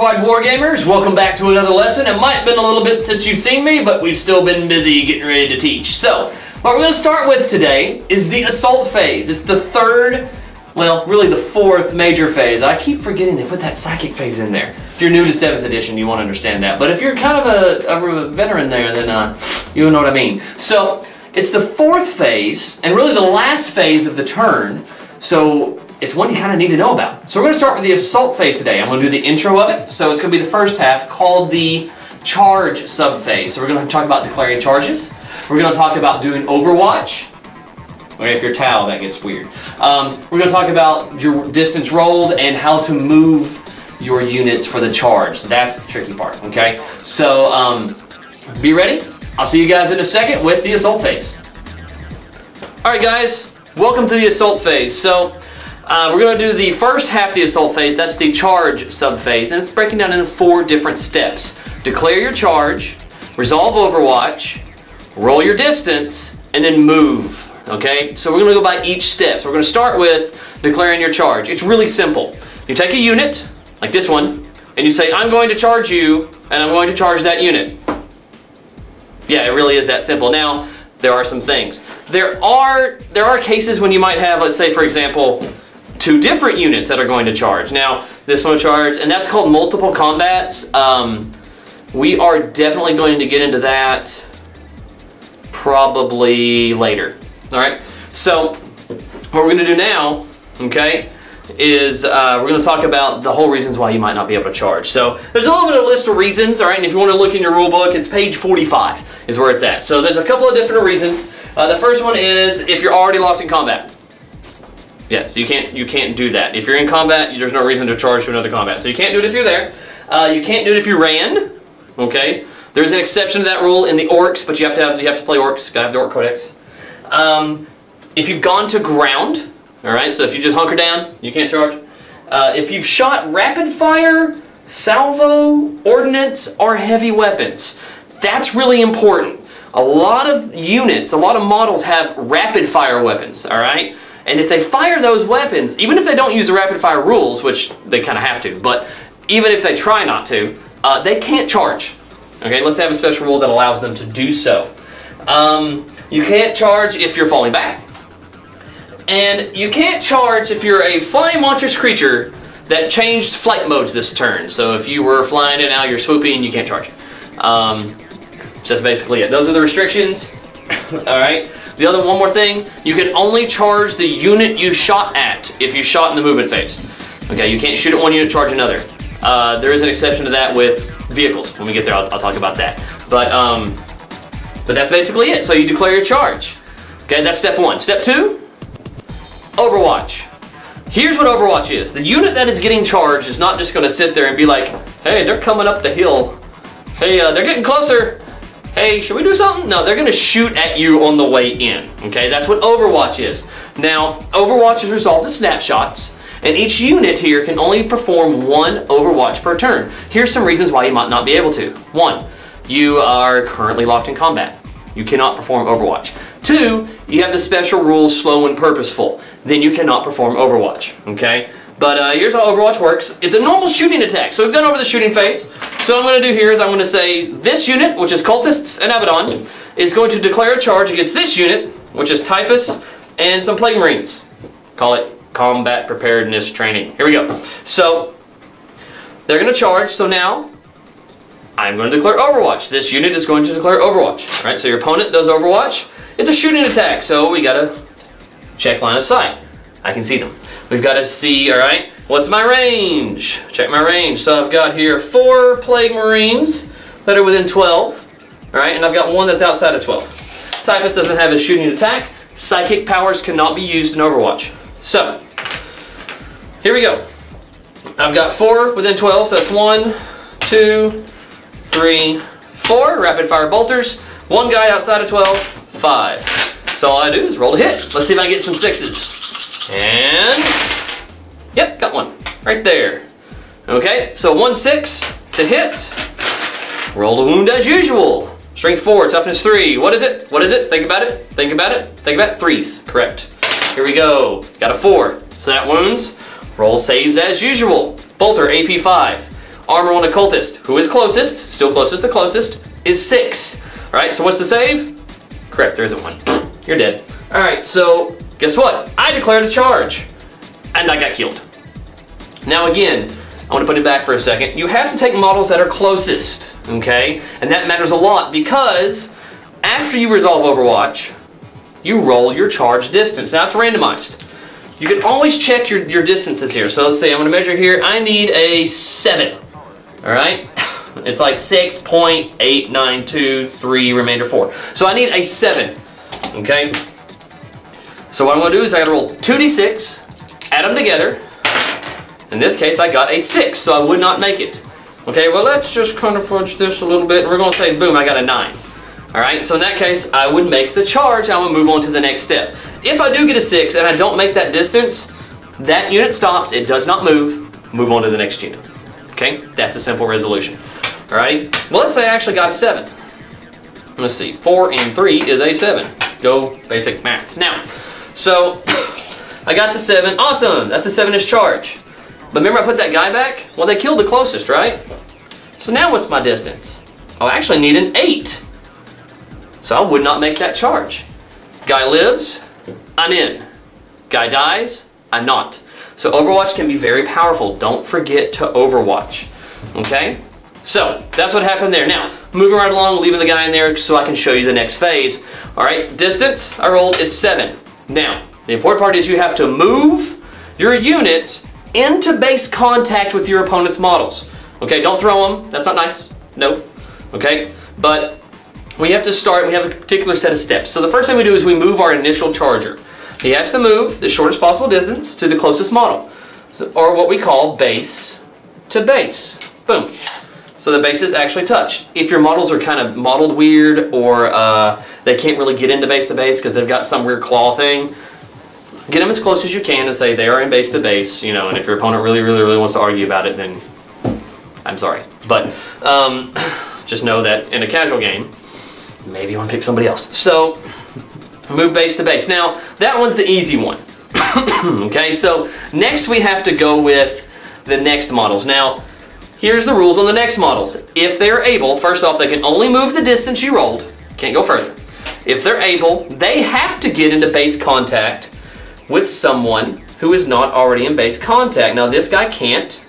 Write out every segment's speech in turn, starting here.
Wide Wargamers, welcome back to another lesson. It might have been a little bit since you've seen me, but we've still been busy getting ready to teach. So, what we're going to start with today is the assault phase. It's the third, well, really the fourth major phase. I keep forgetting they put that psychic phase in there. If you're new to 7th edition, you won't understand that. But if you're kind of a veteran there, then you know what I mean. So, it's the fourth phase, and really the last phase of the turn. So, it's one you kind of need to know about. So we're going to start with the assault phase today. I'm going to do the intro of it. So it's going to be the first half called the charge subphase. So we're going to talk about declaring charges. We're going to talk about doing Overwatch. Okay, if you're Tau, that gets weird. We're going to talk about your distance rolled and how to move your units for the charge. That's the tricky part, okay? So be ready. I'll see you guys in a second with the assault phase. Alright guys, welcome to the assault phase. So we're going to do the first half of the assault phase, that's the charge subphase, and it's breaking down into 4 different steps. Declare your charge, resolve Overwatch, roll your distance, and then move. Okay, so we're going to go by each step. So we're going to start with declaring your charge. It's really simple. You take a unit, like this one, and you say, I'm going to charge you, and I'm going to charge that unit. Yeah, it really is that simple. Now, there are some things. There are cases when you might have, let's say for example, 2 different units that are going to charge. Now, this one will charge, and that's called multiple combats. We are definitely going to get into that probably later. All right. So, what we're going to do now, okay, is we're going to talk about the whole reasons why you might not be able to charge. So, there's a little bit of a list of reasons. All right, and if you want to look in your rule book, it's page 45 is where it's at. So, there's a couple of different reasons. The first one is if you're already locked in combat. Yeah, so you can't do that. If you're in combat, there's no reason to charge to another combat. So you can't do it if you're there. You can't do it if you ran. Okay, there's an exception to that rule in the orcs, but you have to play orcs. Gotta have the orc codex. If you've gone to ground, all right. So if you just hunker down, you can't charge. If you've shot rapid fire, salvo, ordnance, or heavy weapons, that's really important. A lot of units, a lot of models have rapid fire weapons. All right. And if they fire those weapons, even if they don't use the rapid fire rules, which they kind of have to, but even if they try not to, they can't charge. Okay, let's have a special rule that allows them to do so. You can't charge if you're falling back. And you can't charge if you're a flying monstrous creature that changed flight modes this turn. So if you were flying and now you're swooping, you can't charge. So that's basically it. Those are the restrictions. Alright. One more thing, you can only charge the unit you shot at if you shot in the movement phase. Okay, you can't shoot at one unit, charge another. There is an exception to that with vehicles. When we get there, I'll talk about that. But that's basically it. So you declare your charge. Okay, that's step 1. Step 2, Overwatch. Here's what Overwatch is. The unit that is getting charged is not just going to sit there and be like, hey, they're coming up the hill. Hey, they're getting closer. Hey, should we do something? No, they're going to shoot at you on the way in. Okay, that's what Overwatch is. Now, Overwatch is resolved to snapshots, and each unit here can only perform 1 Overwatch per turn. Here's some reasons why you might not be able to. 1, you are currently locked in combat. You cannot perform Overwatch. 2, you have the special rules slow and purposeful. Then you cannot perform Overwatch. Okay? But here's how Overwatch works. It's a normal shooting attack. So we've gone over the shooting phase. So what I'm going to do here is I'm going to say this unit, which is Cultists and Abaddon, is going to declare a charge against this unit, which is Typhus and some Plague Marines. Call it Combat Preparedness Training. Here we go. So they're going to charge. So now I'm going to declare Overwatch. This unit is going to declare Overwatch. All right, so your opponent does Overwatch. It's a shooting attack, so we got to check line of sight. I can see them. We've got to see, all right, what's my range? Check my range. So I've got here 4 Plague Marines that are within 12, all right, and I've got 1 that's outside of 12. Typhus doesn't have a shooting attack. Psychic powers cannot be used in Overwatch. So, here we go. I've got 4 within 12, so that's 1, 2, 3, 4 rapid fire bolters. 1 guy outside of 12, 5. So all I do is roll to hit. Let's see if I can get some 6s. And, yep, got 1 right there. Okay, so 1 6 to hit. Roll to wound as usual. Strength 4, toughness 3. What is it? What is it? Think about it. Think about it. Think about it. 3s. Correct. Here we go. Got a 4. So that wounds. Roll saves as usual. Bolter, AP 5. Armor on a cultist. Who is closest? Still closest to closest. Is 6. All right, so what's the save? Correct, there isn't one. You're dead. All right, so guess what? I declared a charge, and I got killed. Now again, I want to put it back for a second. You have to take models that are closest, okay? And that matters a lot because after you resolve Overwatch, you roll your charge distance. Now it's randomized. You can always check your distances here. So let's say I'm going to measure here. I need a 7, all right? It's like 6.8923, remainder 4. So I need a 7, okay? So what I'm going to do is I got to roll 2d6, add them together. In this case, I got a 6, so I would not make it. Okay, well, let's just kind of fudge this a little bit, and we're going to say, boom, I got a 9. All right, so in that case, I would make the charge. I would move on to the next step. If I do get a 6 and I don't make that distance, that unit stops. It does not move. Move on to the next unit. Okay, that's a simple resolution. All right, well, let's say I actually got a 7. Let's see, 4 and 3 is a 7. Go basic math. Now, so I got the 7. Awesome, that's a 7-ish charge. But remember I put that guy back? Well, they killed the closest, right? So now what's my distance? Oh, I actually need an 8. So I would not make that charge. Guy lives, I'm in. Guy dies, I'm not. So Overwatch can be very powerful. Don't forget to Overwatch. Okay? So that's what happened there. Now, moving right along, leaving the guy in there so I can show you the next phase. All right, distance I rolled is 7. Now, the important part is you have to move your unit into base contact with your opponent's models. Okay, don't throw them. That's not nice. No. Okay, but we have to start. We have a particular set of steps. So the first thing we do is we move our initial charger. He has to move the shortest possible distance to the closest model, or what we call base to base. Boom. So the bases actually touch. If your models are kind of modeled weird, or they can't really get into base to base because they've got some weird claw thing, get them as close as you can and say they are in base to base, you know, and if your opponent really wants to argue about it, then I'm sorry. But just know that in a casual game, maybe you want to pick somebody else. So move base to base. Now, that one's the easy one. Okay, so next we have to go with the next models. Now, here's the rules on the next models. If they're able, first off, they can only move the distance you rolled. Can't go further. If they're able, they have to get into base contact with someone who is not already in base contact. Now this guy can't,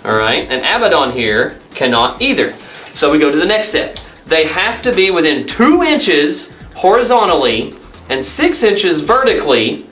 all right, and Abaddon here cannot either. So we go to the next step. They have to be within 2 inches horizontally and 6 inches vertically,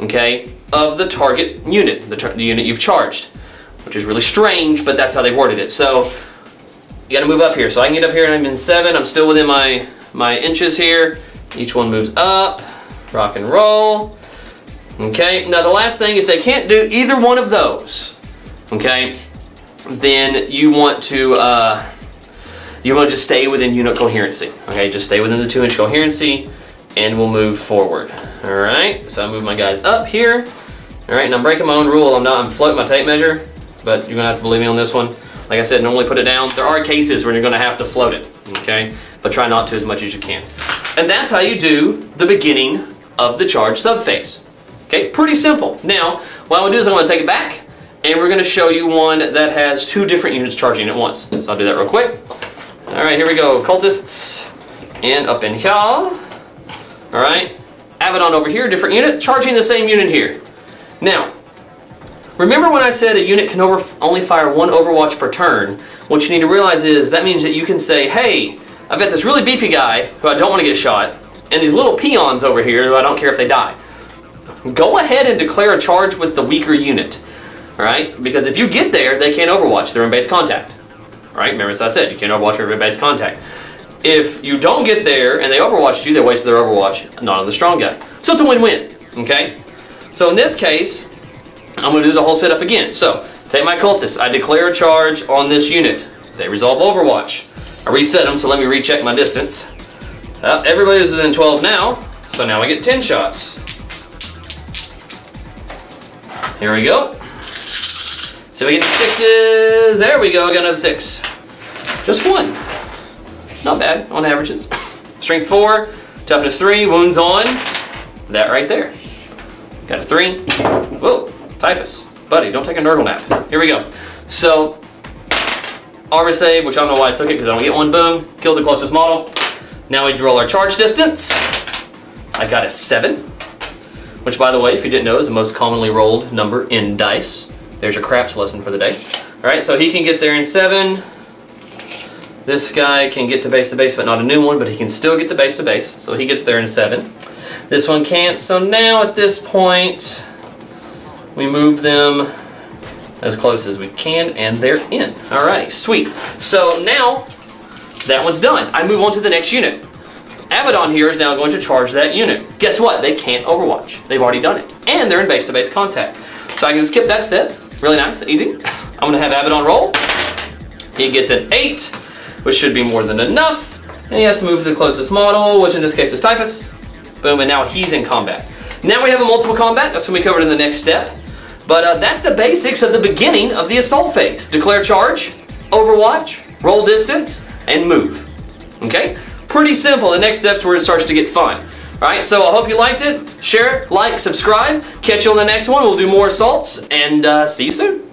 okay, of the target unit, the unit you've charged, which is really strange, but that's how they've worded it. So you gotta move up here. So I can get up here and I'm in 7, I'm still within my inches here. Each one moves up, rock and roll. Okay, now the last thing, if they can't do either one of those, okay, then you want to just stay within unit coherency. Okay, just stay within the 2-inch coherency, and we'll move forward. All right, so I move my guys up here. All right, and I'm breaking my own rule. I'm floating my tape measure, but you're gonna have to believe me on this one. Like I said, normally put it down. There are cases where you're gonna have to float it. Okay, but try not to as much as you can. And that's how you do the beginning of the charge subphase. Okay, pretty simple. Now, what I'm going to do is I'm going to take it back, and we're going to show you one that has 2 different units charging at once. So I'll do that real quick. All right, here we go. Cultists, and up in here. All right, Abaddon over here, different unit, charging the same unit here. Now, remember when I said a unit can only fire 1 Overwatch per turn? What you need to realize is that means that you can say, hey, I've got this really beefy guy who I don't want to get shot, and these little peons over here who I don't care if they die. Go ahead and declare a charge with the weaker unit, all right? Because if you get there, they can't Overwatch. They're in base contact, all right? Remember, as I said, you can't Overwatch if you're in base contact. If you don't get there and they Overwatched you, they wasted their Overwatch, not on the strong guy. So it's a win-win, okay? So in this case, I'm going to do the whole setup again. So take my cultists. I declare a charge on this unit. They resolve Overwatch. I reset them, so let me recheck my distance. Everybody's within 12 now, so now I get 10 shots. Here we go. See if we get the 6s. There we go, I got another 6. Just 1. Not bad on averages. Strength 4, toughness 3, wounds on. That right there. Got a 3. Whoa, typhus. Buddy, don't take a nurgle nap. Here we go. So, armor save, which I don't know why I took it because I don't get one. Boom, kill the closest model. Now we roll our charge distance. I got a 7, which by the way, if you didn't know, is the most commonly rolled number in dice. There's your craps lesson for the day. All right, so he can get there in 7. This guy can get to base, but not a new one, but he can still get to base, so he gets there in 7. This one can't, so now at this point, we move them as close as we can, and they're in. Alrighty, sweet. So now, that one's done. I move on to the next unit. Abaddon here is now going to charge that unit. Guess what? They can't Overwatch. They've already done it. And they're in base-to-base contact. So I can skip that step. Really nice, easy. I'm going to have Abaddon roll. He gets an 8, which should be more than enough. And he has to move to the closest model, which in this case is Typhus. Boom, and now he's in combat. Now we have a multiple combat. That's going to be covered in the next step. But that's the basics of the beginning of the assault phase. Declare charge, Overwatch, roll distance, and move. Okay? Pretty simple. The next step's where it starts to get fun. Alright, so I hope you liked it. Share, like, subscribe. Catch you on the next one. We'll do more assaults, and see you soon.